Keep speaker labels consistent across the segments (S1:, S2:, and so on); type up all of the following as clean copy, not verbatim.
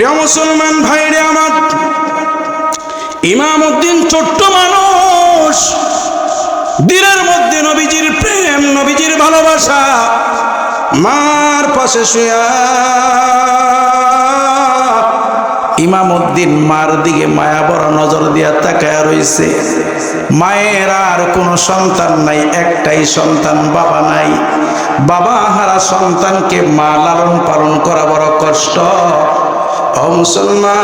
S1: প্রিয় মুসলমান ভাইরে আমার, ইমামউদ্দিন ছোট্ট মানুষ, দিলের মধ্যে নবীজির প্রেম, নবীজির ভালোবাসা। মার পাশে শুয়া ইমামউদ্দিন মার দিকে মায়া বড় নজর দিয়া তাকায়া রইছে। মায়ের আর কোনো সন্তান নাই, একটাই সন্তান, বাবা নাই। বাবা হারা সন্তানকে মা লালন পালন করা বড় কষ্ট। ও মুসলমান,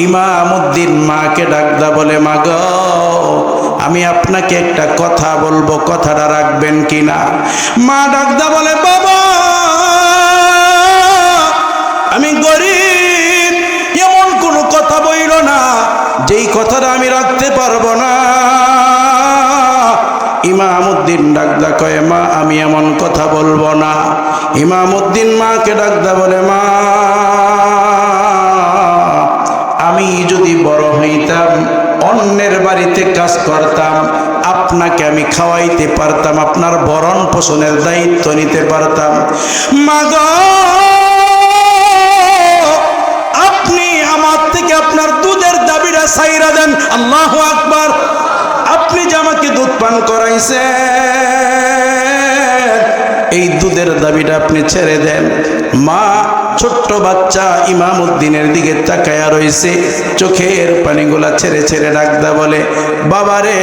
S1: ইমামউদ্দিন মাকে ডাকদা বলে, মা গো, আমি আপনাকে একটা কথা বলবো, কথাটা রাখবেন কিনা? মা ডাকদা বলে, বাবা, আমি গরিব, এমন কোনো কথা বইল না যেই কথাটা আমি রাখতে পারবো না। ইমামউদ্দিন ডাকদা কয়, মা, আমি এমন কথা বলবো না। ইমামউদ্দিন মাকে ডাকদা বলে, মা, আমি যদি বড় হইতাম, অন্যের বাড়িতে কাজ করতাম, আপনাকে আমি খাওয়াইতে পারতাম, আপনার ভরণ পোষণের দায়িত্ব নিতে পারতাম। মা গো, আপনি আমার থেকে আপনার দুধের দাবিটা ছাইরা দেন। আল্লাহু আকবার। আপনি যে আমাকে দুধ পান করাইছেন, এই দুধের দাবিটা আপনি ছেড়ে দেন। মা ছোট্ট বাচ্চা ইমামউদ্দিনের দিকে তাকায়া রইছে, চোখের পানিগুলা ছেড়ে ছেড়ে ডাকদা বলে, বাবারে,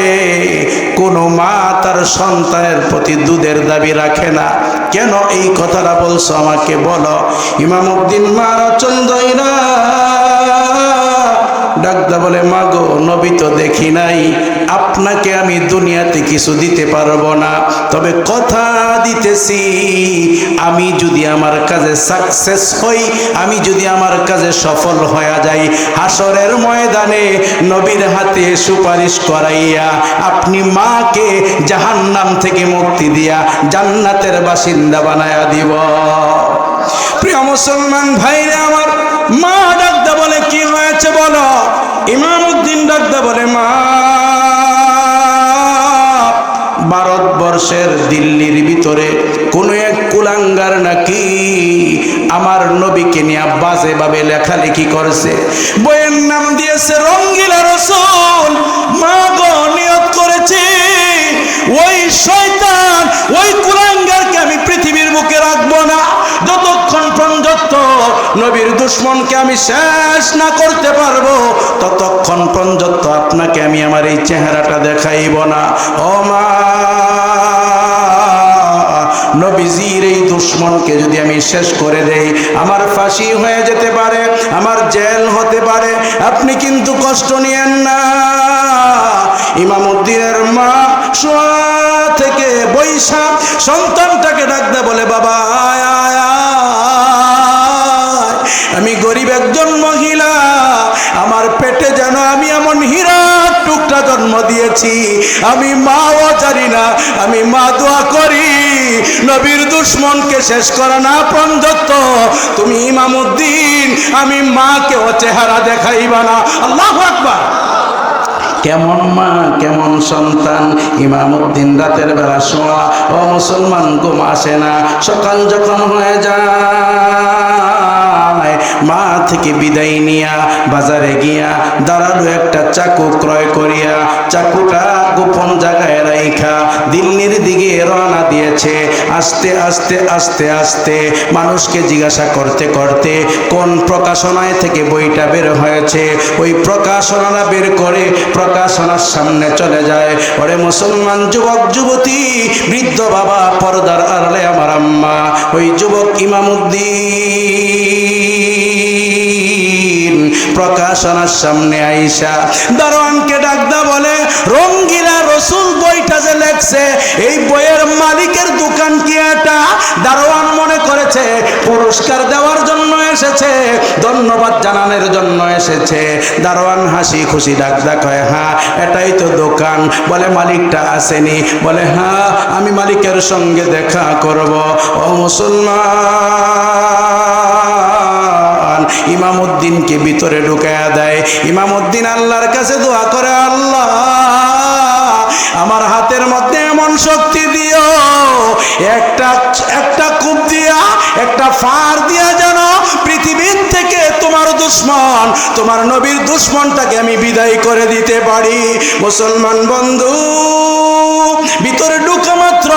S1: কোনো মা তার সন্তানের প্রতি দুধের দাবি রাখে না। কেন এই কথাটা বলছো আমাকে বলো। ইমামউদ্দিন মার চন্দইরা ডাকদা বলে, মা গো, নবী তো দেখি নাই, আপনাকে আমি দুনিয়াতে কিছু দিতে পারবো না, তবে কথা দিতেছি, আমি যদি আমার কাজে সাকসেস হই, আমি যদি আমার কাজে সফল হয়ে যাই, হাসরের ময়দানে নবীর হাতে সুপারিশ করাইয়া আপনি মাকে জাহান্নাম থেকে মুক্তি দিয়া জান্নাতের বাসিন্দা বানায়া দিব। প্রিয় মুসলমান ভাইরা আমার, মা ডাকদা বলে, কি হয়েছে বলো। ইমামউদ্দিন ডাকদা বলে, মা, ভারতবর্ষের দিল্লির ভিতরে কোনো এক কুলাঙ্গার নাকি আমার নবীকে নিয়ে বাজে ভাবে লেখালেখি করছে, বইয়ের নাম দিয়েছে রঙ্গিলা রসুল। মা গো, নিয়ত করেছে ওই শয়তান, ওই কুলাঙ্গারকে আমি পৃথিবীর বুকে রাখবো না, যতক্ষণ পর্যন্ত নবীর দুশ্মনকে আমি শেষ না করতে পারবো, ততক্ষণ পর্যন্ত আপনাকে আমি আমার এই চেহারাটা দেখাইব না। ও মা, নবীজির এই দুশ্মনকে যদি আমি শেষ করে দেই, আমার ফাঁসি হয়ে যেতে পারে, আমার জেল হতে পারে, আপনি কিন্তু কষ্ট নিয়েন না। ইমামউদ্দিনের মা শোয়া থেকে বৈশা সন্তানটাকে ডাকতে বলে, বাবা, আমি গরিব একজন মহিলা, আমার পেটে যেন আমি এমন হীরার টুকরা জন্ম দিয়েছি, আমি মাও জানি না। আমি মা দোয়া করি, নবীর দুশ্মনকে শেষ করা না পর্যন্ত তুমি ইমামউদ্দিন আমি মাকে ও চেহারা দেখাইবা না। আল্লাহু আকবার। কেমন মা, কেমন সন্তান। ইমামউদ্দিন রাতের বেলা শোয়া, ও মুসলমান, ঘুম আসে না। সকাল যখন হয়ে যায়, মা থেকে বিদায় নিয়া বাজারে গিয়া দাঁড়ালো একটা চাকু ক্রয় করিয়া, চাকুটা গোপন জায়গায় রাইখা দিল্লির দিকে রওনা দিয়েছে। আস্তে আস্তে আস্তে আস্তে মানুষকে জিজ্ঞাসা করতে করতে কোন প্রকাশনায় থেকে বইটা বের হয়েছে, ওই প্রকাশনাটা বের করে প্রকাশনার সামনে চলে যায়। ওরে মুসলমান যুবক যুবতী, বৃদ্ধ বাবা, পর্দার আড়ালে আমার আম্মা, ওই যুবক ইমামউদ্দিন প্রকাশনার সামনে আইসা দারোয়ানকে ডাকদা বলে, রঙ্গিলা রসুল বইটা যে লেখছে, এই বইয়ের মালিকের দোকান কি এটা? দারোয়ান মনে করেছে পুরস্কার দেওয়ার জন্য এসেছে, ধন্যবাদ জানানোর জন্য এসেছে। দারোয়ান হাসি খুশি ডাকদা কয়, হ্যাঁ, এটাই তো দোকান। বলে, মালিকটা আসেনি? বলে, হ্যাঁ, আমি মালিকের সঙ্গে দেখা করব। ও মুসলমান, ইমামউদ্দিনকে ভিতরে ঢুকায়া দেয়। ইমামউদ্দিন আল্লাহর কাছে দোয়া করে, আল্লাহ, আমার হাতের মধ্যে এমন শক্তি দিও, একটা কূপ দিয়া একটা ফার দিয়া যেন পৃথিবীর থেকে তোমার দুশ্মন, তোমার নবীর দুশ্মনটাকে আমি বিদায় করে দিতে পারি। মুসলমান বন্ধু, ভিতরে ঢুকা মাত্র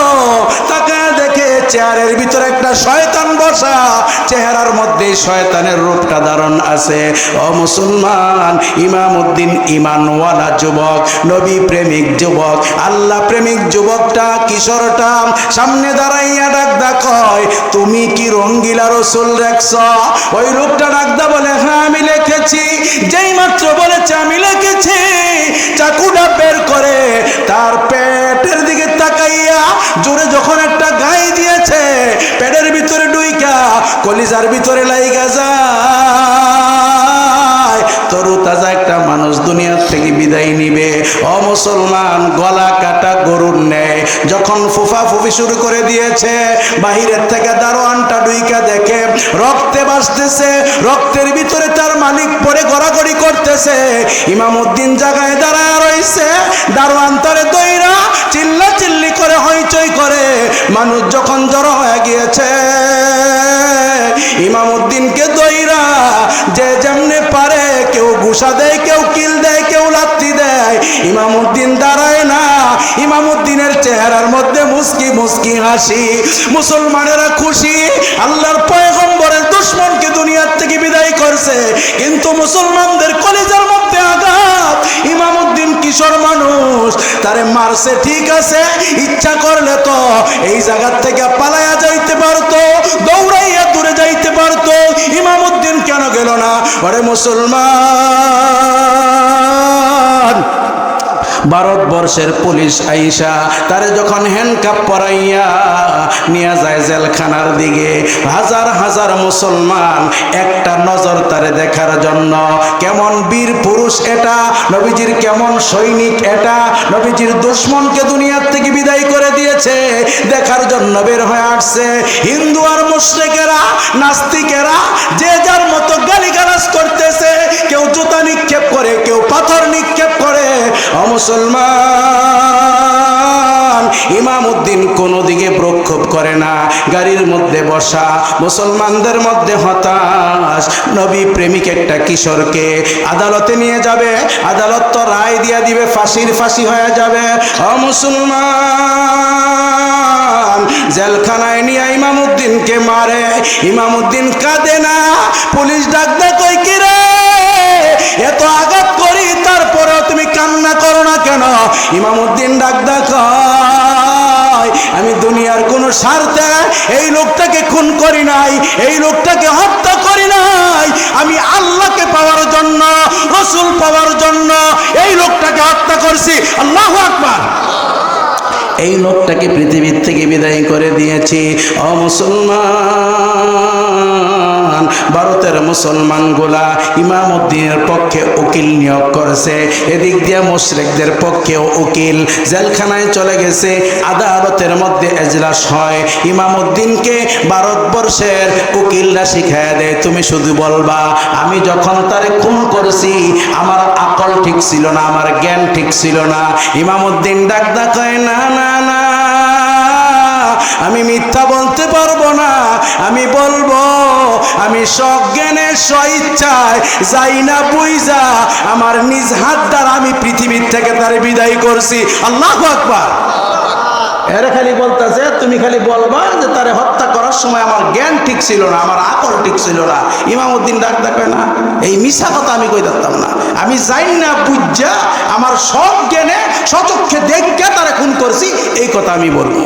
S1: তাকায় দেখে চেয়ারের ভিতরে একটা শয়তান বসা, চেহারার মধ্যে শয়তানের রূপটা ধারণ আছে। ও মুসলমান, ইমামউদ্দিন ইমানওয়ালা যুবক, নবী প্রেমিক যুবক, আল্লাহ প্রেমিক যুবকটা, কিশোরটা সামনে দাঁড়াইয়া ডাকদা কয়, তুমি কি রঙ্গিলা রসুল দেখছ? ওই লোকটা ডাকদা বলে, হ্যাঁ আমি লিখেছি। যেই মাত্র বলেছে আমি লিখেছি, চাকুটা বের করে তার পেটের দিকে তাকাইয়া জোরে যখন একটা গায়ে দিয়েছে, পেটের ভিতরে ডুইকা কলিজার ভিতরে লাইগা যায়, তরু তাজা একটা মানুষ দুনিয়ার থেকে বিদায় নিবে। ও মুসলমান, গলা কাটা গরুর নেয় যখন ফুফা ফুফি শুরু করে দিয়েছে, বাহিরের থেকে দারোয়ানটা ডুইকা দেখে রক্তে ভাসতেছে, রক্তের ভিতরে তার মালিক পরে গড়াগড়ি করতেছে। ইমামউদ্দিন জায়গায় দাঁড়ায় রইছে, দারোয়ান তারে দইরা চিল্লা চিল্লি করে হইচই করে। মানুষ যখন জড়ো হয়ে গিয়েছে, ইমামউদ্দিনকে দইরা যে যেমনে পারে, কেউ ঘুষা দেয়, কেউ কিল দেয়, কেউ লাত্তি দেয়। ইমামউদ্দিন দাঁড়ায় না, ইমামউদ্দিনের চেহারার মধ্যে মুস্কি মুস্কি হাসি। মুসলমানেরা খুশি, আল্লাহর পয়গম্বরের দুশমনকে দুনিয়ার থেকে বিদায় করছে। কিন্তু মুসলমানদের কলিজার মধ্যে আঘাত। ইমামউদ্দিন কিশোর মানুষ, তারে মারছে ঠিক আছে, ইচ্ছা করলে তো এই জায়গার থেকে পালায়া যাইতে পারতো, দৌড়াইয়া দূরে যাইতে পারতো। ইমামউদ্দিন কেন গেল না? ওরে মুসলমান, ভারতবর্ষের পুলিশ আইসা তারে যখন হ্যান্ডকাপ পরাইয়া নিয়ে যায় জেলখানার দিকে, হাজার হাজার মুসলমান একটা নজর তারে দেখার জন্য, কেমন বীর পুরুষ এটা, নবীজির কেমন সৈনিক এটা, নবীজির দুশমনকে দুনিয়ার থেকে বিদায় করে দিয়েছে, দেখার জন্য বের হয়ে আসছে। হিন্দু আর মুশরিকেরা, নাস্তিকেরা যে যার মতো গালিগালাজ করতেছে, কেউ জুতা নিক্ষেপ করে, কেউ পাথর নিক্ষেপ করে। মুসলমান, ইমামউদ্দিন কোনো দিকে প্রক্ষোভ করে না, গাড়ির মধ্যে বসা, মুসলমানদের মধ্যে হতাশ। নবী প্রেমিক একটা কিশোরকে আদালতে নিয়ে যাবে, আদালত তো রায় দিয়া দিবে, ফাঁসি হয়ে যাবে। ও মুসলমান, জেলখানায় নিয়ে ইমামউদ্দিনকে মারে, ইমামউদ্দিন কাঁদে না। পুলিশ ডাক দেয়, কই কি রে, এত আঘাত করি তারপরেও তুমি কান্না করো না কেন? ইমামউদ্দিন ডাক দেয়, আমি দুনিয়ার কোনো স্বার্থে এই লোকটাকে খুন করি নাই, এই লোকটাকে হত্যা করি নাই, আমি আল্লাহকে পাওয়ার জন্য, রসুল পাওয়ার জন্য এই লোকটাকে হত্যা করছি। আল্লাহু আকবার। এই লোকটাকে পৃথিবীর থেকে বিদায় করে দিয়েছি। ও মুসলমান, ভারতের মুসলমানগুলা ইমামউদ্দিনের পক্ষে উকিল নিয়োগ করেছে, এদিক দিয়ে মুশরিকদের পক্ষেও উকিল। জেলখানায় চলে গেছে, আদালতের মধ্যে এজলাস হয়, ইমামউদ্দিনকে ভারতবর্ষের উকিলরা শিখায় দেয়, তুমি শুধু বলবা আমি যখন তারে খুন করেছি আমার আকল ঠিক ছিল না, আমার জ্ঞান ঠিক ছিল না। ইমামউদ্দিন ডাক কয়, না না না, আমি মিথ্যা বলতে পারবো না, আমি বলবো আমি সজ্ঞানে স্বইচ্ছায় যাই না বুঝা আমার নিজ হাত দ্বারা আমি পৃথিবীর থেকে তারে বিদায় করছি। আল্লাহু আকবার। এরা খালি বলতেছে, তুমি খালি বলবা যে তারে হত্যা করার সময় আমার জ্ঞান ঠিক ছিল না, আমার আকল ঠিক ছিল না। ইমামউদ্দিন ডাক দেয় না, এই মিশা কথা আমি কই দিতাম না, আমি যাই না বুঝা আমার সব জ্ঞানে সচক্ষে দেখে তারা খুন করছি, এই কথা আমি বলবো।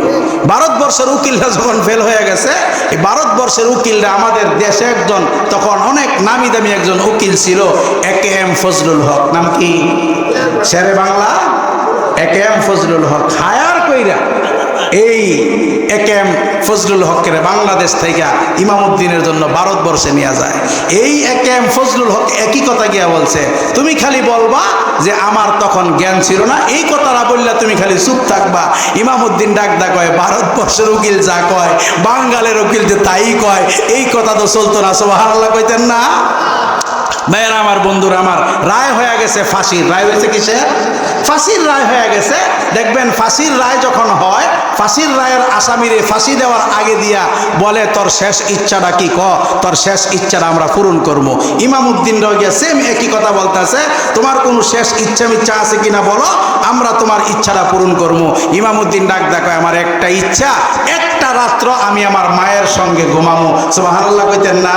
S1: ভারতবর্ষের উকিলরা যখন ফেল হয়ে গেছে, এই ভারতবর্ষের উকিলরা, আমাদের দেশে একজন তখন অনেক নামি দামি একজন উকিল ছিল, AKM ফজলুল হক, নাম কি? শেরে বাংলা AKM ফজলুল হক হায়ার কইরা এই AKM ফজলুল হকের বাংলাদেশ থেকে ইমামউদ্দিনের জন্য ভারতবর্ষে নিয়ে যায়। এই AKM ফজলুল হক একই কথা গিয়া বলছে, তুমি খালি বলবা যে আমার তখন জ্ঞান ছিল না, এই কথাটা বললে তুমি খালি চুপ থাকবা। ইমামউদ্দিন ডাক কয়, ভারতবর্ষের উকিল যা কয় বাঙালের উকিল যে তাই কয়, এই কথা তো চলতো না। সুবহানাল্লাহ কইতেন না? ভাইয়েরা আমার, বন্ধুরা আমার, রায় হয়ে গেছে ফাঁসির। রায় হয়েছে কিসের? ফাঁসির রায় হয়ে গেছে। দেখবেন ফাঁসির রায় যখন হয়, ফাঁসির রায়ের আসামিরে ফাঁসি দেওয়ার আগে দিয়া বলে, তোর শেষ ইচ্ছাটা কি, ক তোর শেষ ইচ্ছাটা আমরা পূরণ করবো। ইমামউদ্দিন রয়ে সেম একই কথা বলতেছে, তোমার কোনো শেষ ইচ্ছা আছে কিনা বলো, আমরা তোমার ইচ্ছাটা পূরণ করবো। ইমামউদ্দিন ডাক দেখো, আমার একটা ইচ্ছা, একটা রাত্র আমি আমার মায়ের সঙ্গে ঘুমামো। সুবহানাল্লাহ কইতেন না?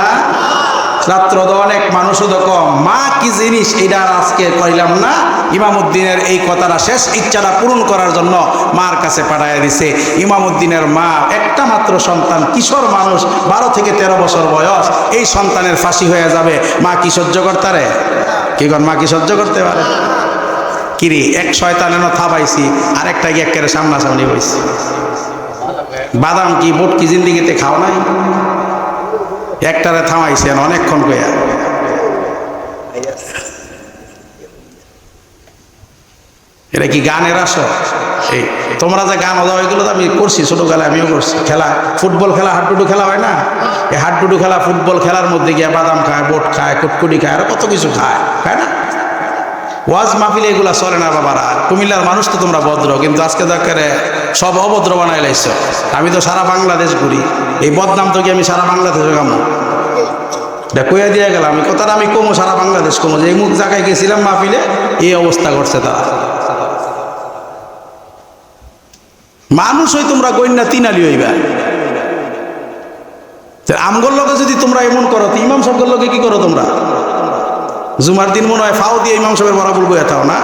S1: রাত্র তো অনেক, মানুষও তো কম। মা কি জিনিস এটা আজকে কইলাম না। ইমামউদ্দিনের এই কথাটা, শেষ ইচ্ছাটা পূরণ করার জন্য মার কাছে পাঠাইয়া দিছে। ইমামউদ্দিনের মা একটা মাত্র সন্তান, কিশোর মানুষ, 12 থেকে 13 বছর বয়স। এই সন্তানের ফাঁসি হয়ে যাবে, মা কি সহ্য করতে পারে? কি কর, মা কি সহ্য করতে পারে? কিরে, এক শয়তানেরও থাবাইছি, আরেকটা গিয়ে একেবারে সামনাসামনি হয়েছি। বাদাম কি বুট কি জিন্দিগিতে খাও নাই? একটারে থামাইছেন অনেকক্ষণ কইয়া। এটা কি গানের আসর? এই তোমরা যে গান দাও এগুলো তো আমি করছি ছোটবেলায়, আমিও করছি। খেলা, ফুটবল খেলা, হাড্ডুডু খেলা হয় না? এই হাড্ডুডু খেলা, ফুটবল খেলার মধ্যে গিয়ে বাদাম খায়, বোট খায়, কুটকুটি খায়, আর কত কিছু খায়, খায় না? ওয়াজ মাহফিলে এগুলা চলে না বাবারা। কুমিল্লার মানুষ তো তোমরা ভদ্র, কিন্তু আজকে দরকারে সব অভদ্র বানাই লাইছ। আমি তো সারা বাংলাদেশ ঘুরি, এই বদনাম তো কি আমি সারা বাংলাদেশে কামো? এটা কইয়া দিয়ে গেলাম, আমি কথাটা আমি কমো, সারা বাংলাদেশ কমো, যে এই মুখ জায়গায় গেছিলাম মাহফিলে, এই অবস্থা করছে তারা। মানুষ হই তোমরা গইন্না তিনালি হইবা। আমগর লোকে যদি তোমরা এমন করো, তো ইমাম সাহেবের লোকে কি করো তোমরা? জুমার দিন মনে হয় ফাও দিয়ে ইমাম সাহেবের বরাবর বইয়া থাও না?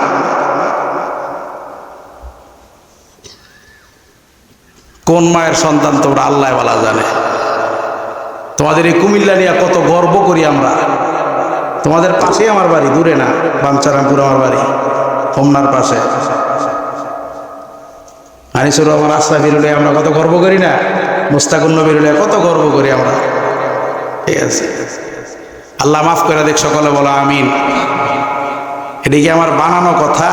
S1: কোন মায়ের সন্তান তোমরা আল্লাহ ওয়ালা জানে। তোমাদের এই কুমিল্লা নিয়ে কত গর্ব করি আমরা। তোমাদের পাশে আমার বাড়ি, দূরে না, বামচারামপুর আমার বাড়ি, হোমনার পাশে। আনিসুর রহমান আশরাফ বেরুলে আমরা কত গর্ব করি না? মুস্তাকুন্ন বেরুলে কত গর্ব করি আমরা। ঠিক আছে, আল্লাহ মাফ করে দেখ, সকলে বলো আমিন। এদিকে আমার বানানো কথা,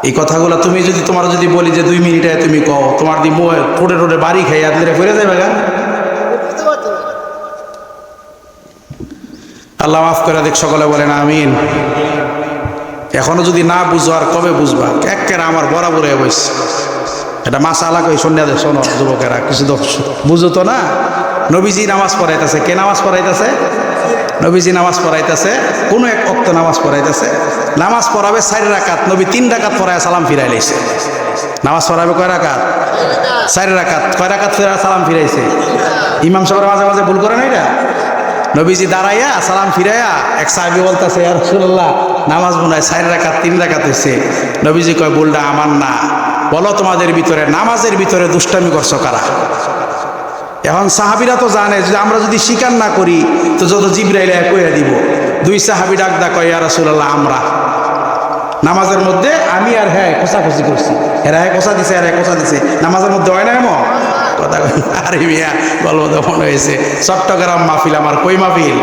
S1: এই কথাগুলো তুমি যদি, তোমার যদি বলি যে 2 মিনিটে তুমি কও, তোমার দি টোটে টোটে বাড়ি খাই আদলে ফিরে যাবে গা। আল্লাহ মাফ করে দেখ, সকলে বলেন আমিন। এখনো যদি না বুঝো, আর কবে বুঝবা? একেরা আমার বরাবর বইস, এটা মাসালা কই সন্ধ্যা দেখ। শোনো যুবকেরা, কিছু তো বুঝো তো না। নবীজি নামাজ পড়াইতেছে, কে নামাজ পড়াইতেছে? নবীজি নামাজ পড়াইতেছে, কোনো এক ওয়াক্ত নামাজ পড়াইতেছে। নামাজ পড়াবে 4 রাকাত, নবী 3 রাকাত পড়ায় সালাম ফিরাই লাইছে। নামাজ পড়াবে কয় রাকাত? 4 রাকাত। কয় রাকাত ফিরায় সালাম ফিরাইছে? ইমাম সাহেবের মাঝে মাঝে ভুল করে না এটা? নবীজি দাঁড়াইয়া সালাম ফিরাইয়া, এক সাহাবী বলতেছে, ইয়া রাসূলুল্লাহ, নামাজ মনে হয় 4 রাকাত 3 রাকাত হয়েছে। নবীজি কয়, ভুলটা আমার না। বলো তোমাদের ভিতরে নামাজের ভিতরে দুষ্টামি করছো কারা? এখন সাহাবীরা তো জানে যে আমরা যদি স্বীকার না করি তো যত জিবরাইল কইয়া দিব। 2 সাহাবী ডাক দা কয়, ইয়া রাসূলুল্লাহ, আমরা নামাজের মধ্যে আমি আর হ্যাঁ কোসাকুসি করছি, এরা হ্যাঁ কোসা দিছে, এরা কোসা দিছে, নামাজের মধ্যে হয় না এমন কথা। আরে মিয়া, গল্প তো মনে হয়েছে চট্টগ্রাম মাহফিল, আমার কই মাহফিল?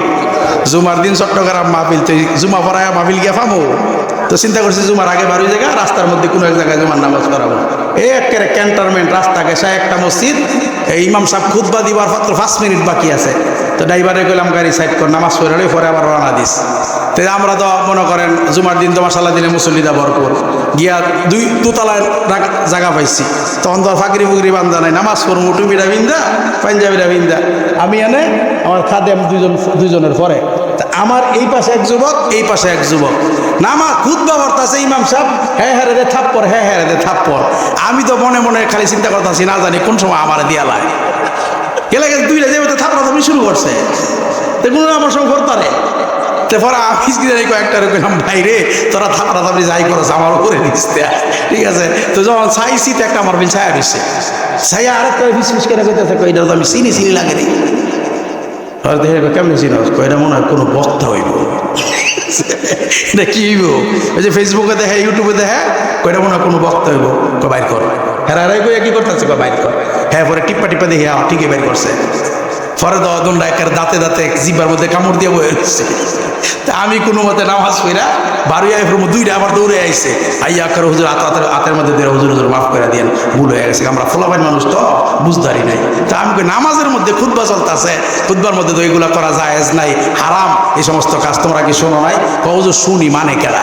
S1: জুমার দিন চট্টগ্রাম মাহফিল। তো জুমা পড়ায় মাহফিল গিয়ে ফামো, তো চিন্তা করছি জুমার আগে বাড়ি জায়গা, রাস্তার মধ্যে কোনো এক জায়গায় জুমার নামাজ পড়াবো। এই একেবারে ক্যান্টনমেন্ট রাস্তা গেছে একটা মসজিদ। এই ইমাম সাহেব খুতবা দিবার মাত্র 5 মিনিট বাকি আছে। তো ড্রাইভারে কইলাম গাড়ি সাইড কর, নামাজ পড়ে পরে আবার রওনা দিস। তো আমরা তো মনে করেন জুমার দিন তো মাশাআল্লাহ দিনে মুসল্লিদা ভরপুর, গিয়া 2 দোতলায় জায়গা পাইছি। তখন তো ফাঁকরি ফুকরি বান্ধা নাই, নামাজ পড়বো টুপিটা বিন্দা, পাঞ্জাবিটা বিন্দা। আমি এনে আমার খাদেম দুজনের পরে, আমার এই পাশে এক যুবক, এই পাশে এক যুবক। নামাজ খুতবা পড়তাছে ইমাম সাহেব, হ্যাঁ হ্যাঁ রে থাপ্পড়, হ্যাঁ হ্যাঁ রে থাপ্পড়। আমি তো মনে মনে খালি চিন্তা করতেছি, না জানি কোন সময় আমার দিয়া লাই গেলে গেলে 2টা যাবে তো থাপ্পড়া তুমি শুরু করছে, তো কোনো আমার সঙ্গে করতারে। তারপরে আমি কয়েকটা কইলাম, ভাই রে তোরা থাপড়া থাপড়ি যাই করছে আমার উপরে নিচ্ছে, ঠিক আছে। তো যখন চাইছি তো একটা আমার বিল ছায়া দিচ্ছে, ছায়া আরেকটা বিশ করে কইতেছে, এটা তো আমি চিনি চিনি লাগে নি। কেমনি চিনো? এটা মনে হয় কোনো বক্তা হইব, এটা কি হইব? ওই যে ফেসবুকে দেখে, ইউটিউবে দেখে, কয়টা মনে হয় কোনো বক্তা হইব, বাইর কর। হ্যাঁ কই কি করতেছে, বাইর কর। হ্যাঁ পরে টিপ্পা টিপ্পা দেখি ঠিকই বাইর করছে। পরে দোয়া একের দাঁতে দাঁতে জিব্বার মধ্যে কামড় দিয়ে বয়ে রয়েছে। তা আমি কোনো মতে নামাজ পড়া বারোই দুইটা আবার দৌড়ে আইছে, আইয়া করে হুজুর হাতের মধ্যে দিয়ে হুজুর হুজুর মাফ করে দিয়েন, ভুল হয়ে গেছে, আমরা ফলাফাইন মানুষ তো বুঝদারি নাই। তা আমি নামাজের মধ্যে খুতবা চলতেছে, খুতবার মধ্যে তো এগুলা করা জায়েজ নাই, হারাম, এই সমস্ত কাজ তোমরা কি শোনো নাই? হুজুর শুনি, মানে কেডা?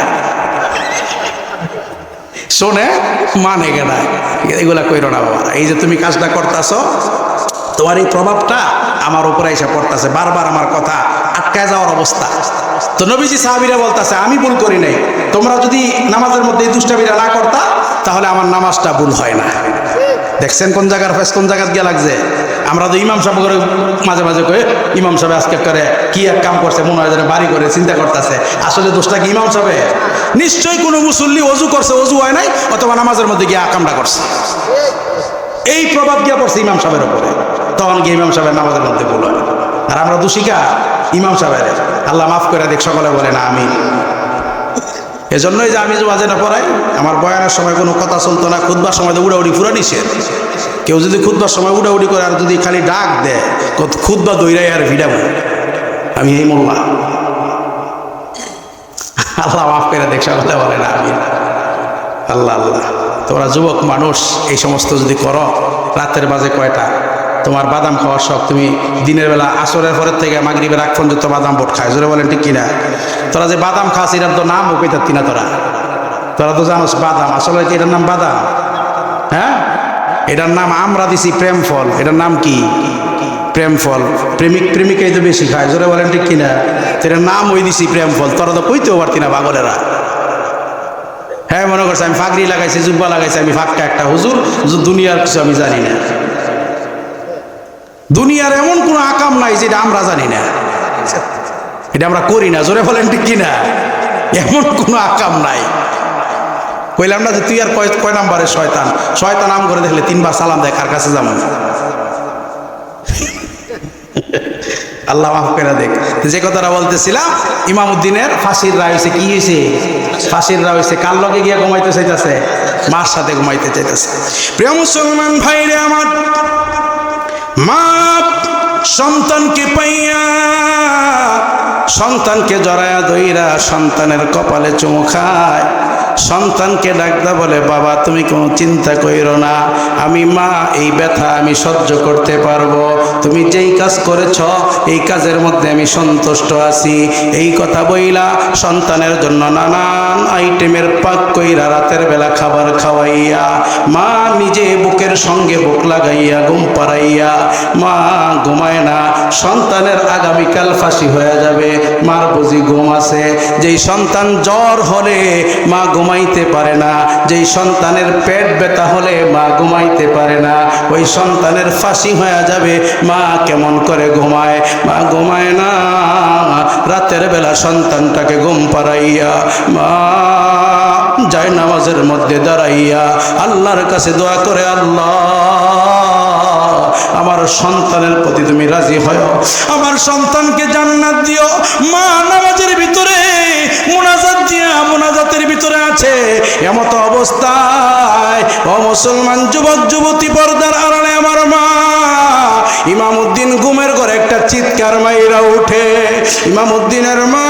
S1: শোনে মানে কেডা? এগুলা কইরো না বাবা। এই যে তুমি কাজটা করতেছ, তোমার এই প্রভাবটা আমার উপরে এসে পড়তেছে, বারবার আমার কথা আটকায় যাওয়ার অবস্থা। তো নবীজি সাহাবীরা বলতেছে আমি ভুল করি নাই, তোমরা যদি নামাজের মধ্যে এই দুষ্টামিরা না করতা তাহলে আমার নামাজটা ভুল হয় না। দেখছেন কোন জায়গার ফেস কোন জায়গায় গিয়ে লাগছে। আমরা তো ইমাম সাহেব করে মাঝে মাঝে কয়ে ইমাম সাহেব আজকে করে কি এক কাম করছে, মনে হয় যেন বাড়ি করে চিন্তা করতেছে, আসলে দোষটা কি ইমাম সাহেব? নিশ্চয়ই কোনো মুসল্লি অজু করছে, অজু হয় নাই, অথবা নামাজের মধ্যে গিয়ে কামটা করছে, এই প্রভাব গিয়ে পড়ছে ইমাম সাহেবের উপরে, তখন গিয়ে ইমাম সাহেবের নামাজের মধ্যে ভুল হয়। আর আমরা দোষিকা ইমাম সাহেবের, আল্লাহ মাফ করে দেখ, সকলে বলে না আমি। এজন্যই যে আমি যে ওয়াজে না পড়াই, আমার বয়ানের সময় কোনো কথা চলতো না, খুতবার সময় তো উড়াউড়ি পুরা নিষেধ। কেউ যদি খুতবার সময় উড়াউড়ি করে আর যদি খালি ডাক দেয়, খুতবা দইরাই আর ভিড়াবো, আমি এই মোল্লা। আল্লাহ মাফ করে দেখ, সকলে বলে না আমি। আল্লাহ আল্লাহ, তোমরা যুবক মানুষ এই সমস্ত যদি করো, রাতের বাজে কয়টা, তোমার বাদাম খাওয়ার শখ, তুমি দিনের বেলা আসরের পরের থেকে মাগরিবের আগ পর্যন্ত বাদাম বোট খায়, জোরে বলেন ঠিক কিনা? তোরা যে বাদাম খাস এটার তো নাম ওকে থাকতি না, তোরা তো জানোস বাদাম, আসলে কি এটার নাম বাদাম? হ্যাঁ, এটার নাম আমরা দিছি প্রেম ফল। এটার নাম কি? প্রেম ফল। প্রেমিক প্রেমিকাই তো বেশি খায়, জোরে বলেন ঠিক কিনা? এটার নাম ওই দিছি প্রেম ফল। তোরা তো কইতেও পারতি না পাগলেরা। হ্যাঁ, মনে করছে আমি ফাগরি লাগাইছি, জুব্বা লাগাইছি, আমি ফাঁকা একটা হুজুর, দুনিয়ার কিছু আমি জানি না। দুনিয়ার এমন কোনো আকাম নাই যেটা আমরা জানি না, এটা আমরা করি না, জোরে বলেন ঠিক কিনা? এমন কোনো আকাম নাই। কইলাম না যে তুই আর কয় নাম্বারের শয়তান? শয়তান নাম করে দেখলে 3 বার সালাম দেয়, কার কাছে যাবো? আল্লাহ মাফ করে দেখ। যে কথাটা বলতেছিলাম, ইমামউদ্দিনের ফাঁসির রায় হয়েছে। কি হয়েছে? ফাঁসির রায় হয়েছে। কার লগে গিয়ে ঘুমাইতে চাইতেছে? মার সাথে ঘুমাইতে চাইতেছে। প্রিয় মুসলমান ভাইরে আমার, মা সন্তানকে পাইয়া, সন্তানকে জড়ায়া দইরা সন্তানের কপালে চুমু খায়, সন্তানকে ডাকদা বলে বাবা তুমি কোনো চিন্তা কইরো না, আমি মা এই ব্যথা আমি সহ্য করতে পারবো, তুমি যেই কাজ করেছ এই কাজের মধ্যে আমি সন্তুষ্ট আছি। এই কথা বইলা সন্তানের জন্য নানান আইটেমের পাক কইরা রাতের বেলা খাবার খাওয়াইয়া, মা নিজে বুকের সঙ্গে বুক লাগাইয়া ঘুম পাড়াইয়া, মা ঘুমায় না, সন্তানের আগামীকাল ফাঁসি হয়ে যাবে, মার বুঝি ঘুম আছে। যেই সন্তান জ্বর হলে মা ঘুমাইতে পারে না, যেই সন্তানের পেট ব্যথা হলে মা ঘুমাইতে পারে না, ওই সন্তানের ফাঁসি হয়ে যাবে, মা কেমন করে ঘুমায়? মা ঘুমায় না। রাতের বেলা সন্তানটাকে ঘুম পাড়াইয়া মা যায় নামাজের মধ্যে দাঁড়াইয়া আল্লাহর কাছে দোয়া করে, আল্লাহ আমার সন্তানের প্রতি তুমি রাজি হয়, আমার সন্তানকে জান্নাত দিও। মা নামাজের ভিতরে মুনাজাত দিয়া মুনাজাতের ভিতরে আছে, এমত অবস্থায় ও মুসলমান যুবক যুবতী পর্দার আড়ালে আমার মা ইমামউদ্দিন ঘুমের ঘরে একটা চিৎকার মাইরা উঠে। ইমামউদ্দিনের মা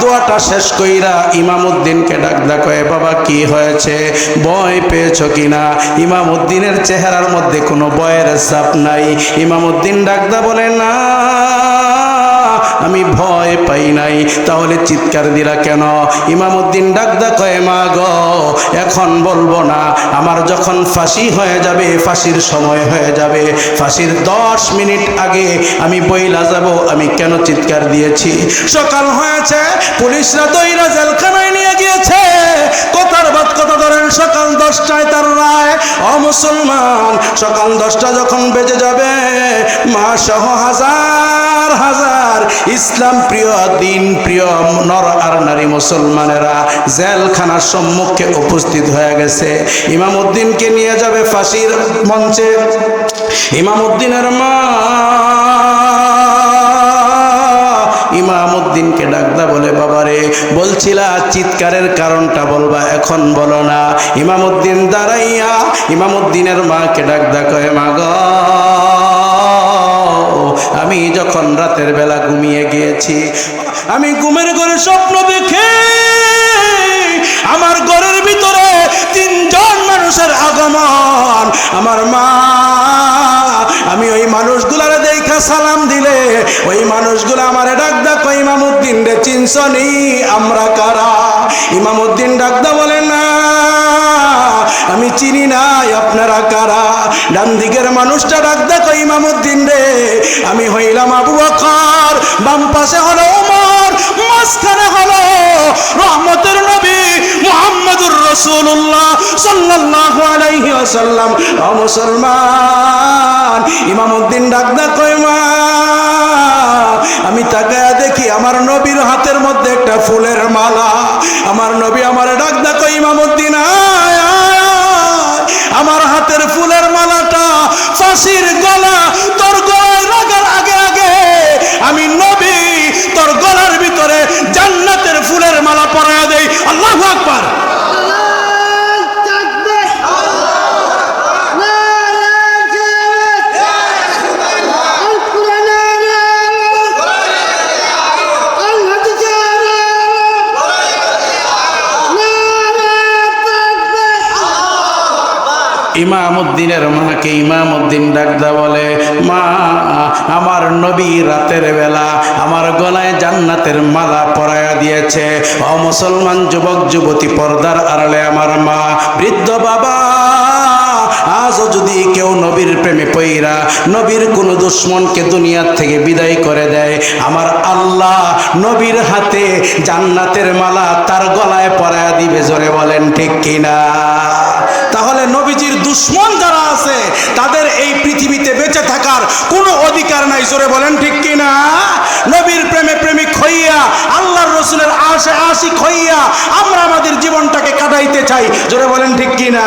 S1: দোয়াটা শেষ কইরা ইমামউদ্দিনকে ডাকদা কয়ে বাবা কি হয়েছে, ভয় পেয়েছো কিনা? ইমামউদ্দিনের চেহারার মধ্যে কোনো ভয়ের ছাপ নাই। ইমামউদ্দিন ডাকদা বলে না আমি ভয় পাই নাই। তাহলে চিৎকার দিলা কেন? ইমামউদ্দিন ডাকদা কয়ে মা গো এখন বলবো না, আমার যখন ফাঁসি হয়ে যাবে, ফাঁসির সময় হয়ে যাবে, ফাঁসির 10 মিনিট আগে আমি বইলা যাব আমি কেন চিৎকার দিয়েছি। সকাল হয়েছে, পুলিশরা দইরা জেলখানায় নিয়ে গিয়েছে, কথার বাদ কথা ধরেন সকাল 10টায় তার রায়। ও মুসলমান, সকাল 10টা যখন বেজে যাবে, মা সহ হাজার হাজার ইসলাম প্রিয় দিন প্রিয় নর আর নারী মুসলমানেরা জেলখানার সম্মুখে উপস্থিত হয়ে গেছে। ইমামউদ্দিনকে নিয়ে যাবে ফাঁসির মঞ্চে। ইমামউদ্দিনের মা ইমামউদ্দিনকে ডাকদা বলে বাবারে বলছিলা চিৎকারের কারণটা বলবা, এখন বলো না। ইমামউদ্দিন দাঁড়াইয়া ইমামউদ্দিনের মাকে ডাকদা কয়ে মা গো আমি ঘুমের ঘরে স্বপ্ন দেখে আমার ঘরের ভিতরে 3 জন মানুষের আগমন। আমার মা, আমি ওই মানুষগুলারে দেখা সালাম দিলে ওই মানুষগুলো আমারে ডাকদা কই, ইমামউদ্দিন রে চিনছনি? আমরা কারা? ইমামউদ্দিন ডাকদা বলে, না আমি চিনি নাই, আপনারা কারা? ডান দিকের মানুষটা ডাকদা কই, ইমামউদ্দিন রে আমি হইলাম আবু বকর, বাম পাশে হলো ওমর, মাঝখানে হলো রহমতের নবী মুহাম্মদুর রাসূলুল্লাহ সাল্লাল্লাহু আলাইহি ওয়াসাল্লাম। ও মুসলমান, ইমামউদ্দিন ডাকদা কই, মা আমি তাকায়া দেখি আমার নবীর হাতের মধ্যে একটা ফুলের মালা। আমার নবী আমার ডাকদা কই, ইমামউদ্দিন আয় আয়, আমার হাতের ফুলের মালাটা ফাঁসির গলা তোর গলায় লাগার আগে আগে আমি নবী তোর গলার ভিতরে জান্নাতের ফুলের মালা পরায়া দেই। আল্লাহু আকবার। ইমামউদ্দিনের মাকে ইমামউদ্দিন ডাকদা বলে, মা আমার নবী রাতের বেলা আমার গলায় জান্নাতের মালা পরায়া দিয়েছে। ও মুসলমান যুবক যুবতী, পর্দার আড়ালে আমার মা, বৃদ্ধ বাবা, আজও যদি কেউ নবীর প্রেমে পইরা নবীর কোনো দুশ্মনকে দুনিয়ার থেকে বিদায় করে দেয়, আমার আল্লাহ নবীর হাতে জান্নাতের মালা তার গলায় পরায়া দিবে। জোরে বলেন ঠিক কিনা? তাহলে নবীজির দুশ্মন যারা আছে তাদের এই পৃথিবীতে বেঁচে থাকার কোনো অধিকার নাই। জোরে বলেন ঠিক কিনা? নবীর প্রেমে প্রেমিক হইয়া, আল্লাহর রাসূলের আশিক হইয়া আমরা আমাদের জীবনটাকে কাটাইতে চাই। জোরে বলেন ঠিক কিনা?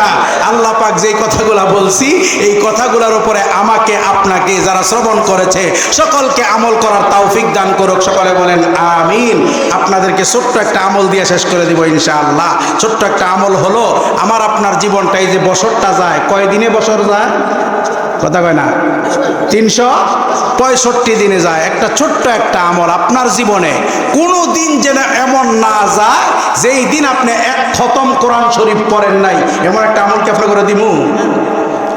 S1: আল্লাহ পাক যেই কথাগুলা বলছি, এই কথাগুলোর উপরে আমাকে আপনাকে যারা শ্রবণ করেছে সকলকে আমল করার তৌফিক দান করুক। সকলে বলেন আমিন। আপনাদেরকে ছোট্ট একটা আমল দিয়ে শেষ করে দিব ইনশাআল্লাহ। ছোট্ট একটা আমল হলো, আমার আপনার জীবনটাই যে বছরটা যায়, কয় দিনে বছর যায়? কথা কয় না? 365 দিনে যায়। একটা ছোট্ট একটা আমল আপনার জীবনে কোনো দিন যেন এমন না যায় যেই দিন আপনি এক খতম কোরআন শরীফ পড়েন নাই, এমন একটা আমল কি আপনি করে দিমু?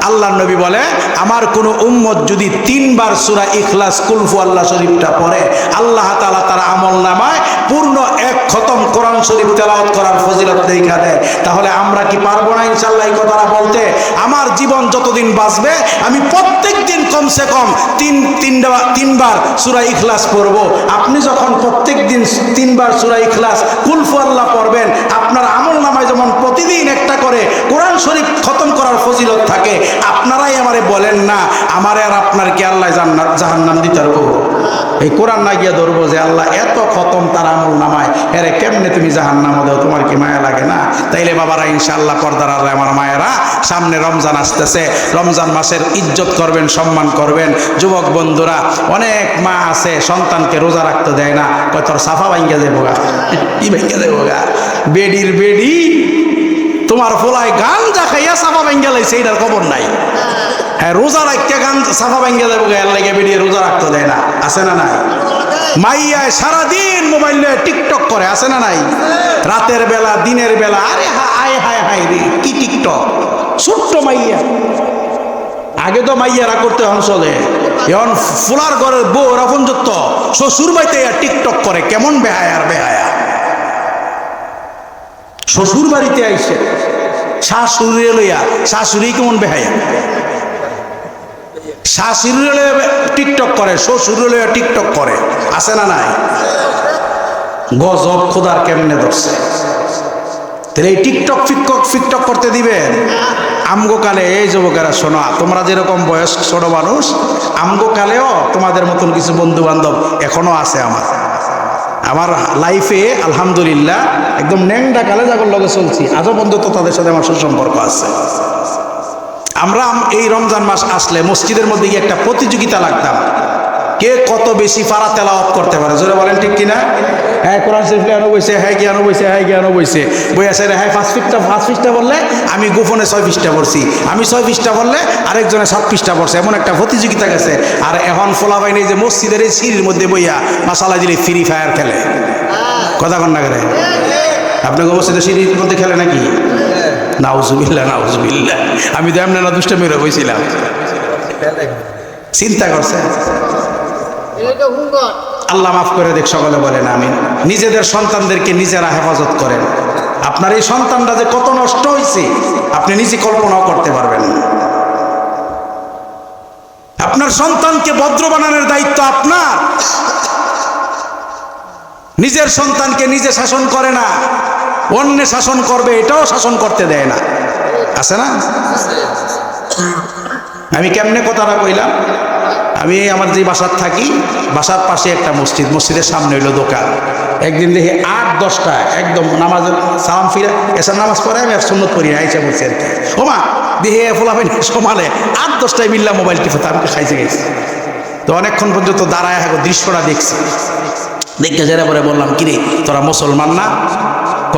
S1: আল্লাহর নবী বলে, আমার কোনো উম্মত যদি 3 বার সূরা ইখলাস কুল হু আল্লাহ শরীফটা পড়ে, আল্লাহ তাআলা তার আমল নামায় পূর্ণ এক খতম কোরআন শরীফ তেলাওয়াত করার ফজিলত দেখা দেয়। তাহলে আমরা কি পারবো না ইনশাআল্লাহ এই কথাটা বলতে? আমার জীবন যতদিন বাঁচবে আমি প্রত্যেক দিন কমসে কম 3 বার সূরা ইখলাস পড়ব। আপনি যখন প্রত্যেক দিন 3 বার সূরা ইখলাস কুল হু আল্লাহ পড়বেন, আপনার আমল নামায় যেমন প্রতিদিন একটা করে কোরআন শরীফ খতম করার ফজিলত থাকে, আপনারাই আমারে বলেন না আমারে আর আপনার কি আল্লাহ জান্নাত জাহান্নাম দিতে পারবো? এই কোরআন না গিয়ে ধরবো যে আল্লাহ এত খতম তার আমল নামায়, এরে কেমনে তুমি জাহান্নাম দাও? তোমার কি মায়া লাগে না? তাইলে বাবারা ইনশাআল্লাহ পর্দার আড়ালে আমার মায়েরা, সামনে রমজান আসতেছে, রমজান মাসের ইজ্জত করবেন, সম্মান করবেন। যুবক বন্ধুরা, অনেক মা আছে সন্তানকে রোজা রাখতে দেয় না, কয় তোর সাফা ভাঙ্গা দেবো গা, কি ভাঙ্গা দেবো গা, বেডির বেডি তোমার ফোলায় গান যা খাইয়া সাফা ভাঙ্গা লাইছে, এইটার খবর নাই। হ্যাঁ, রোজা রাখতে গান সাফা ভাঙ্গা দেবো গা, এর লাগে বেডিয়ে রোজা রাখতে দেয় না, আছে না নাই? মাইয়ায় সারাদিন মোবাইল নিয়ে টিকটক করে, আছে না নাই? রাতের বেলা দিনের বেলা, আরে হায় হায় হায় রে কি টিকটক! ছোট্ট মাইয়া, আগে তো মাইয়ারা করতে চলে, এখন ফুলার ঘরের বউ রকম যত শ্বশুর বাড়িতে টিকটক করে, কেমন বেহায়া আর বেহায়া! শ্বশুর বাড়িতে আইসে শাশুড়ি লইয়া, শাশুড়ি কেমন বেহায়া, শাশুড়ি লইয়া টিকটক করে, শ্বশুর লইয়া টিকটক করে, আছে না নাই? গজব খোদার কেমনে ধরছে! তাহলে এই টিকটক ফিকটক করতে দিবেন? আমগো কালে, এই যুবকেরা শোনো, তোমরা যেরকম বয়স ছোট মানুষ, আমগো কালেও তোমাদের মতন কিছু বন্ধু বান্ধব এখনো আছে। আমার লাইফে আলহামদুলিল্লাহ একদম ন্যাংডা কালে যাগর লগে চলছি, আজও পর্যন্ত তাদের সাথে আমার সুসম্পর্ক আছে। আমরা এই রমজান মাস আসলে মসজিদের মধ্যে গিয়ে একটা প্রতিযোগিতা লাগতাম, কে কত বেশি পারা তেলাওয়াত করতে পারে, জোরে বলেন ঠিক কিনা? হ্যাঁ কোরআন শরীফ আনো বইছে, হ্যাঁ জ্ঞানও বইছে, হ্যাঁ জ্ঞানও বইছে, বই আছে হ্যাঁ 5 পৃষ্ঠা বললে আমি গোপনে 6 পৃষ্ঠা পড়ছি, আমি 6 পৃষ্ঠা বললে আরেকজনে 7 পৃষ্ঠা পড়ছে, এমন একটা প্রতিযোগিতা গেছে। আর এখন ফোলাবাই নেই যে মসজিদের এই সিঁড়ির মধ্যে বইয়া মাসালা দিলে ফ্রি ফায়ার খেলে, কথা কন না করে? আপনাকে মসজিদের সিঁড়ির মধ্যে খেলে নাকি? নাউজুবিল্লাহ নাউজুবিল্লাহ, আমি তো এমনি না দুষ্ট মেরে বইছিলাম। চিন্তা করছে? আল্লাহ মাফ করে দেখ, সকলে বলেন আমিন। নিজেদের সন্তানদেরকে নিজেরা হেফাজত করেন। আপনার এই সন্তানরা যে কত নষ্ট হয়েছে আপনি নিজে কল্পনাও করতে পারবেন না। আপনার সন্তানকে ভদ্র বানানোর দায়িত্ব আপনার। নিজের সন্তানকে নিজে শাসন করে না, অন্য শাসন করবে, এটাও শাসন করতে দেয় না, আছে না? আমি কেমনে কথাটা কইলাম, আমি আমার যে বাসার থাকি, বাসার পাশে একটা মসজিদ, মসজিদের সামনে হইলো দোকান। একদিন দেখি 8-10টা একদম নামাজের সালাম ফিরে এসার নামাজ পড়ে, আমি আর সুন্নত পড়ি আইসা বলছি আর কি, ওমা দেখে ফোলাফেন সমালে 8-10টায় মিললাম মোবাইল টিপে, আমি খাইছে গেছি। তো অনেকক্ষণ পর্যন্ত দাঁড়ায় দৃশ্যটা দেখছি, দেখে যারা পরে বললাম কিরে তোরা মুসলমান না?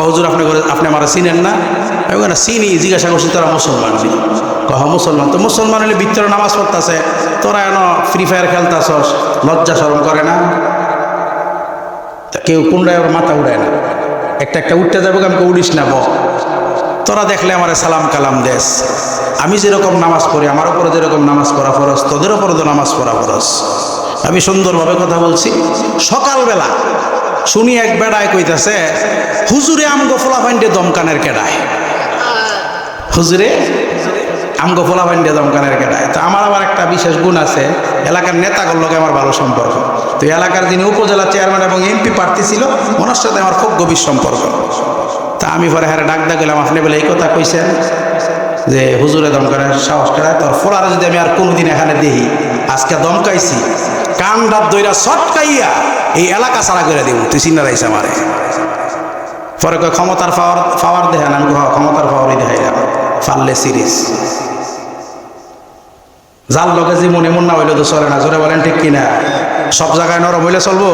S1: হুজুর আপনি আমার চিনেন না? আমি না চিনি, জিজ্ঞাসা করছি তোরা মুসলমান নি? কহ মুসলমান। তো মুসলমান হলে ভিতরে নামাজ পড়তেছে, তোরা এন ফ্রি ফায়ার খেলতেছস, লজ্জা শরম করে না? কেউ কোনটায় ওর মাথা উড়ায় না, একটা উঠতে যাবো, আমাকে উড়িস না ব, তোরা দেখলে আমার সালাম কালাম দেশ। আমি যেরকম নামাজ পড়ি, আমার উপরে যেরকম নামাজ পড়া ফরজ, তোদের উপরে তো নামাজ পড়া ফরজ। আমি সুন্দরভাবে কথা বলছি। সকালবেলা শুনি এক বেড়ায় কইতাছে, হুজুরে আমগো ফোলাফাইন্ডে দমকানের কেডায়, হুজুরে আমগো ফোলাফাইন্ডে দমকানের কেডায়। তো আমার আবার একটা বিশেষ গুণ আছে, এলাকার নেতাগুলোর লগে আমার ভালো সম্পর্ক। তো এলাকার যিনি উপজেলা চেয়ারম্যান এবং এমপি প্রার্থী ছিল, ওনার সাথে আমার খুব গভীর সম্পর্ক। তা আমি পরে হ্যাঁ ডাক গেলাম, আপনি বলে এই কথা কইছেন যে হুজুরে দমকানের সাহস কেডায়, তোর ফোলারে যদি আমি আর কোনোদিন এখানে দেখি, আজকে দমকাইছি কান্ডার দইরা সটকাইয়া এই এলাকা ছাড়া করে দিব, তুই চিন্তা রাইছে আমারে। পরে কয় ক্ষমতার পাওয়ার দেখেন, আমি ক্ষমতার পাওয়ারই দেখাইলাম, পারলে সিরিজ। যার লোকে যে মনে মন না হইলে তো চলে না, জোরে বলেন ঠিক কিনা? সব জায়গায় নরম হইলে চলবো?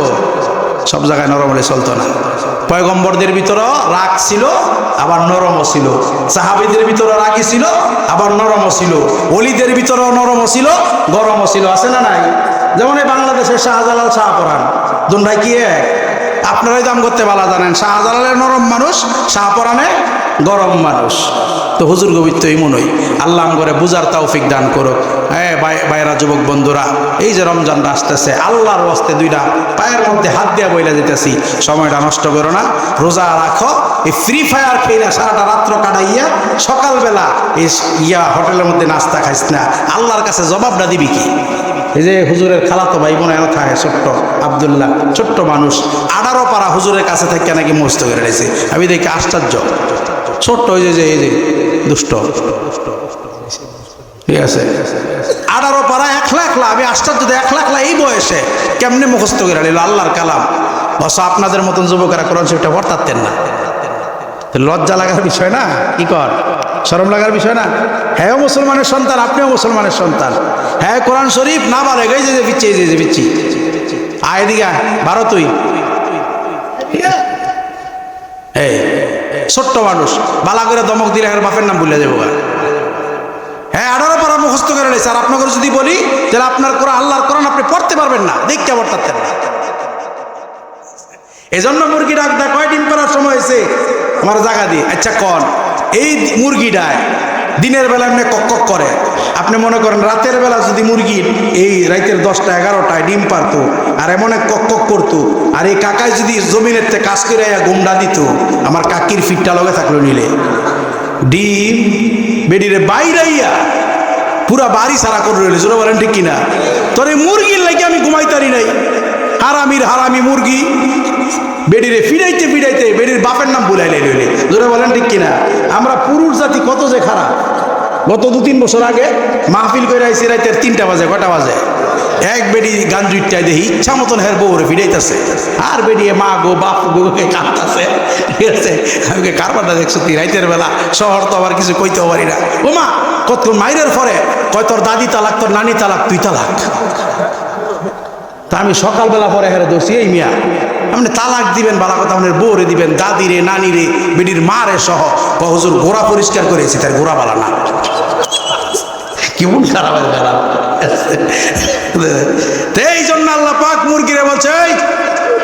S1: সব জায়গায় নরম হলে চলতো না। পয়গম্বরদের ভিতরে রাগ ছিল, আবার নরমও ছিল। সাহাবীদের ভিতরে রাগই ছিল, আবার নরমও ছিল। ওলিদের ভিতরেও নরমও ছিল, গরমও ছিল, আছে না নাই? যেমন এই বাংলাদেশের শাহজালাল, শাহপরান, দুনরাই কি এক? আপনারাই দাম করতে ভালো জানেন, শাহজালালে নরম মানুষ, শাহপরানে গরম মানুষ। তো হুজুর গভীর তো এমন হই, আল্লাহ করে বুঝার তৌফিক দান করুক। হ্যাঁ বাইরা যুবক বন্ধুরা, এই যে রমজানটা আসতেছে, আল্লাহর ওয়াস্তে দুইটা পায়ের মধ্যে হাত দিয়া বইলা যেতেছি, সময়টা নষ্ট করো না, রোজা রাখো। এই ফ্রি ফায়ার খেয়ে সারাটা রাত্র কাটাইয়া সকালবেলা এই হোটেলের মধ্যে নাস্তা খাইস না, আল্লাহর কাছে জবাবটা দিবি কি? এই যে হুজুরের খালাতো ভাই বোন এনে থাকে ছোট্ট আব্দুল্লাহ, ছোট্ট মানুষ, 18 পারা হুজুরের কাছে থেকে নাকি মুস্ত করে রয়েছে। আমি দেখি আশ্চর্য, ছোট্ট ওই যে এই যে দুষ্ট, ঠিক আছে, 18 পারা, 1 লাখ। আমি আশ্চর্য, 1 লাখ এই বয়সে কেমনে মুখস্থ করে নিল আল্লাহর কালাম। অবশ্য আপনাদের মতন যুবকেরা কোরআন শরীফটা পড়তাতেন না। লজ্জা লাগার বিষয় না, কি কর, শরম লাগার বিষয় না। হ্যাঁ মুসলমানের সন্তান, আপনিও মুসলমানের সন্তান। হ্যাঁ কোরআন শরীফ না বারে এই যে বিচ্ছি, এই যে বিচ্ছি, আয় দিঘা বারো তুই, এই ছোট্ট মানুষ, বালা করে দমক দিলে বাপের নাম ভুলে যাবো। হ্যাঁ 18 পারা মুখস্থ করে রয়েছে। আর আপনাকে যদি বলি তাহলে আপনার কোরআন, আল্লাহর কোরআন আপনি পড়তে পারবেন না, দেখতে পড়তাতেন না। এই জন্য মুরগি ডাকটা কয় ডিম পাড়ার সময় হয়েছে আমার জায়গা দিয়ে। আচ্ছা কন, এই মুরগিটায় দিনের বেলা এমনি কক কক করে, আপনি মনে করেন রাতের বেলা যদি মুরগি এই রাতের 10টা 11টায় ডিম পারতো আর এমন এক কক কক করতো, আর এই কাকায় যদি জমিনের থেকে কাজ করে গুমডা দিত, আমার কাকির ফিটটা লগে থাকলো নিলে ডিম বেডিরে বাইরাইয়া পুরা বাড়ি সারা করে রইল। জোরে বলেন ঠিক কিনা? তোর এই মুরগির লাগে আমি ঘুমাইতারি নাই, হারামি মুরগি বেডিরে ফিরাইতে ফিরাইতে বেডির বাপের নাম ভুলাইলে রইলে। জোরে বলেন ঠিক কিনা? আমরা পুরুষ জাতি কত যে খারাপ। গত 2-3 বছর আগে মাহফিল করে আইসি রাতের 3টা বাজে, কটা বাজে, এক বেডি গান জুইটাই দেখি ইচ্ছা মতন হের বউরে ফিরাইতেছে, আর বেডিয়ে মা গো বাপ গো কাঁদতেছে। ঠিক আছে, আমি কারবারটা দেখছো তুই রাইতের বেলা, শহর তো আবার কিছু কইতেও পারি না। ও মা কত মাইরের পরে কয় তোর দাদি তালাক, তোর নানি তালাক, তুই তালাক। তা আমি সকালবেলা পরে হেরে দোষী এই মিয়া আপনি তালাক দিবেন বালা কথা আপনার বউরে দিবেন দাদিরে নানিরে বেডির মারে সহ হুজুর গোড়া পরিষ্কার করেছি তার গোড়া বালা না কেমন খারাপ খারাপ এই জন্য আল্লাহ পাক মুরগিরে বলছে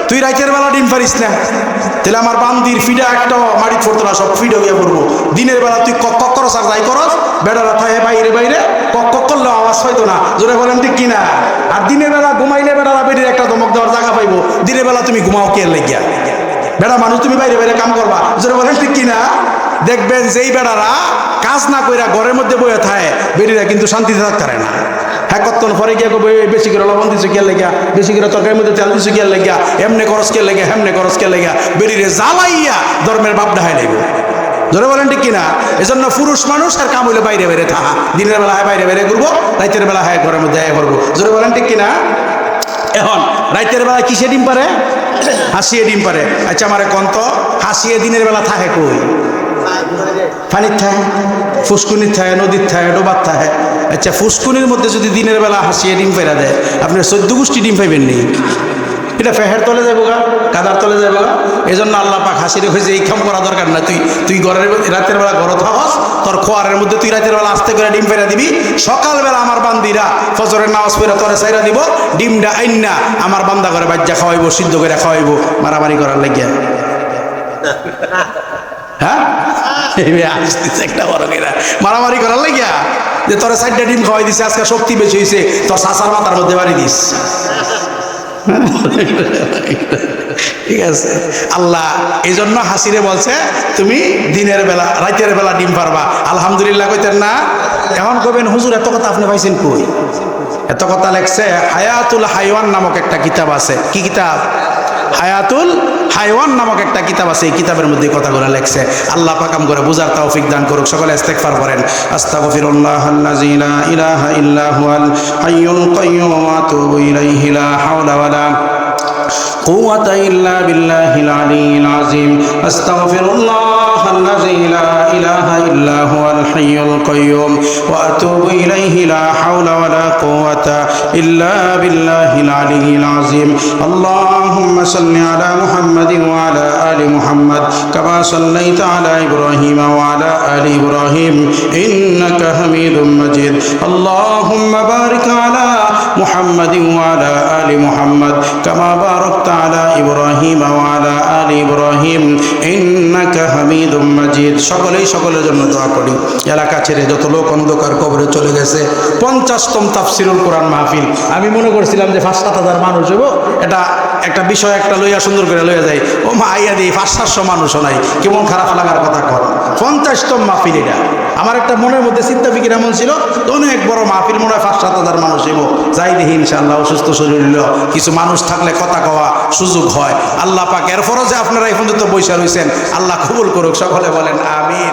S1: তুই রাতের বেলা ডিম পারিস না তাহলে আমার বান্দির ফিডা একটা মাটি পড়তো না সব ফিডে হইয়া পড়বো দিনের বেলা তুই কক কক করস আর যাই করস বেড়ারা থাকে বাইরে বাইরে কক কক করলে আওয়াজ হয়তো না জোরে বলেন ঠিক কিনা আর দিনের বেলা ঘুমাইলে বেড়ারা বেরিয়ে একটা ধমক দেওয়ার জায়গা পাইবো দিনের বেলা তুমি ঘুমাও কে লেগিয়া বেড়া মানুষ তুমি বাইরে বাইরে কাম করবা জোরে বলেন ঠিক কিনা দেখবেন যেই বেড়ারা কাজ না কইরা ঘরের মধ্যে বয়ে থাকে বেরিয়ে কিন্তু শান্তিতে থাকতে পারে না হ্যাঁ কতক্ষণ পরে গিয়ে বেশি করে লবণ দিছো কে লেগা বেশি করে তরকারির মধ্যে তেল দিছো কে লেগা এমনি খরচ কে লেগে হেমনে খরচ কে লেগা বেরিয়ে জ্বালাইয়া ধর্মের বাপ ডাহাই লাগবে ধরে বলেন ঠিক কিনা এজন্য পুরুষ মানুষ আর কাম হইলে বাইরে বাইরে থাকা দিনের বেলা হয় বাইরে বাইরে ঘুরবো রাতের বেলা হয় ঘরের মধ্যে আয় করবো জোরে বলেন ঠিক কিনা এখন রাতের বেলা কিসে ডিম পারে হাসিয়ে ডিম পারে আচ্ছা আমার কন্ত হাসিয়ে দিনের বেলা থাকে কই পানির থাকে ফুসকুনির থাকে নদীর থাকে ডোবার থাকে আচ্ছা ফুসকুনির মধ্যে যদি দিনের বেলা হাসিয়ে ডিম ফেরা দেয় আপনার 14 গোষ্ঠী ডিম পাইবেন নি এটা ফেহের তলে যাবো গা কাদার তলে যাবো গা এই জন্য আল্লাহ পাক হাসিরে হয়েছে এই কাম করা দরকার না তুই ঘরের রাতের বেলা ঘর থাকস তোর খোয়ারের মধ্যে তুই রাতের বেলা আস্তে করে ডিম ফেরা দিবি সকালবেলা আমার বান্দিরা ফজরের নামাজ পড়ে তোরে সাইরা দিব ডিমটা আইনা আমার বান্দা করে বাজ্যা খাওয়াইবো সিদ্ধ করে খাওয়াইবো মারামারি করার লাগিয়া হ্যাঁ একটা বড় কেনা মারামারি করার লাগিয়া যে তোরা 4টা ডিম খাওয়াই দিছে আজকে শক্তি বেশি হয়েছে তোর শাসার মাথার মধ্যে বাড়ি দিস ঠিক আছে আল্লাহ এই জন্য হাসিরে বলছে তুমি দিনের বেলা রাতের বেলা ডিম পারবা আলহামদুলিল্লাহ কইতেন না এখন কবেন হুজুর এত কথা আপনি পাইছেন কই এত কথা লেখছে হায়াতুল হাইওয়ান নামক একটা কিতাব আছে কি কিতাব হায়াতুল হাইওয়ান নামক একটা কিতাব আছে এই কিতাবের মধ্যে কথাগুলো লেখছে আল্লাহ পাক আম করে বুঝার তৌফিক দান করুক সকলে ইস্তেগফার করেন আস্তাগফিরুল্লাহাল্লাযী লা ইলাহা ইল্লা হুয়াল হাইয়ুল কাইয়্যুম ওয়া আতুবু ইলাইহি লা হাওলা ওয়া লা قوة إلا بالله العلي العظيم أستغفر الله الذي لا إله إلا هو الحي القيوم وأتوب إليه لا حول ولا قوة إلا بالله العلي العظيم اللهم صل على محمد وعلى آل محمد كما صليت على إبراهيم وعلى آل إبراهيم إنك حميد مجيد اللهم بارك على محمد وعلى آل محمد كما باركت على إبراهيم وعلى آل إبراهيم إنك حميد مجيد সকলের জন্য দোয়া করি এলাকা ছেড়ে যত লোক অন্ধকার কবরে চলে গেছে 50তম তাফসিরুল কোরআন মাহফিল আমি মনে করছিলাম যে 5-7 হাজার মানুষ হইব এটা একটা বিষয় একটা লইয়া সুন্দর করে লইয়া যায় ও মা আইয়া দিই 500-700 মানুষও নাই কেমন খারাপ লাগার কথা কর 50তম মাহফিল এটা আমার একটা মনের মধ্যে চিন্তা ফিকির এমন ছিল অনেক বড় মাহফিল মনে হয় 5-7 হাজার মানুষ হইব যাই দেখি ইনশাআল্লাহ অসুস্থ শরীর হইল কিছু মানুষ থাকলে কথা কওয়া সুযোগ হয় আল্লাহ পাক এরপরও যে আপনারা এখন তো বৈশা রয়েছেন আল্লাহ কবুল করুক সকলে বলেন আমিন।